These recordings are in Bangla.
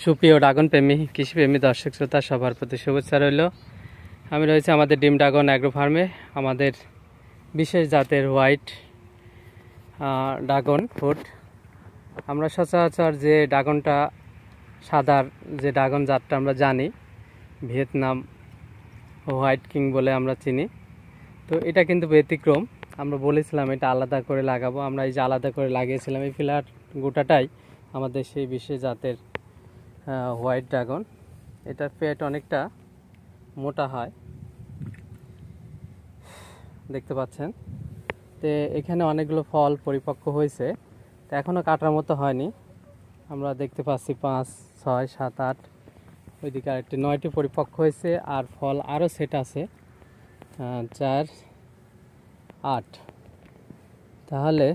সুপ্রিয় ড্রাগন প্রেমী কৃষিপ্রেমী দর্শক শ্রোতা সবার প্রতি শুভেচ্ছা রইল। আমি রয়েছি আমাদের ডিম ড্রাগন অ্যাগ্রো ফার্মে। আমাদের বিশেষ জাতের হোয়াইট ড্রাগন ফ্রুট। আমরা সচরাচর যে ড্রাগনটা সাদার যে ড্রাগন জাতটা আমরা জানি, ভিয়েতনাম হোয়াইট কিং বলে আমরা চিনি, তো এটা কিন্তু ব্যতিক্রম। আমরা বলেছিলাম এটা আলাদা করে লাগাবো। আমরা এই যে আলাদা করে লাগিয়েছিলাম, এই ফিলার গোটাটাই আমাদের সেই বিশেষ জাতের হোয়াইট ড্রাগন। এটার পেট অনেকটা মোটা হয়, দেখতে পাচ্ছেন। তো এখানে অনেকগুলো ফল পরিপক্ক হয়েছে, তো এখনও কাটার মতো হয়নি। আমরা দেখতে পাচ্ছি 5, 6, 7, 8, ওইদিকে আরেকটি 9টি পরিপক্ক হয়েছে, আর ফল আরও সেট আছে 4, 8, তাহলে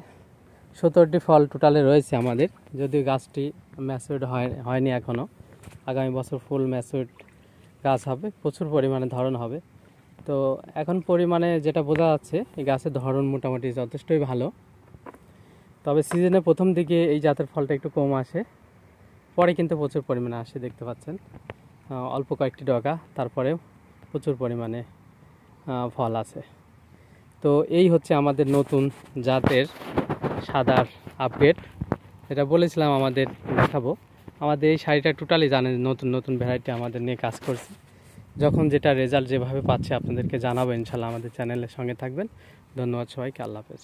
17টি ফল টোটালে রয়েছে আমাদের। যদিও গাছটি ম্যাচিউরড হয়নি এখনও, আগামী বছর ফুল ম্যাচিউরড গাছ হবে, প্রচুর পরিমাণে ধরন হবে। তো এখন পরিমাণে যেটা বোঝা যাচ্ছে, এই গাছের ধরন মোটামুটি যথেষ্টই ভালো। তবে সিজনে প্রথম দিকে এই জাতের ফলটা একটু কম আসে, পরে কিন্তু প্রচুর পরিমাণে আসে, দেখতে পাচ্ছেন। অল্প কয়েকটি ডগা, তারপরে প্রচুর পরিমাণে ফল আছে। তো এই হচ্ছে আমাদের নতুন জাতের সাদার আপডেট। এটা বলেছিলাম আমাদের দেখাবো। আমাদের এই শাড়িটা টোটালি জানেন, নতুন নতুন ভ্যারাইটি আমাদের নিয়ে কাজ করছি। যখন যেটা রেজাল্ট যেভাবে পাচ্ছে আপনাদেরকে জানাবো ইনশাল্লাহ। আমাদের চ্যানেলের সঙ্গে থাকবেন। ধন্যবাদ সবাইকে, আল্লাহ হাফেজ।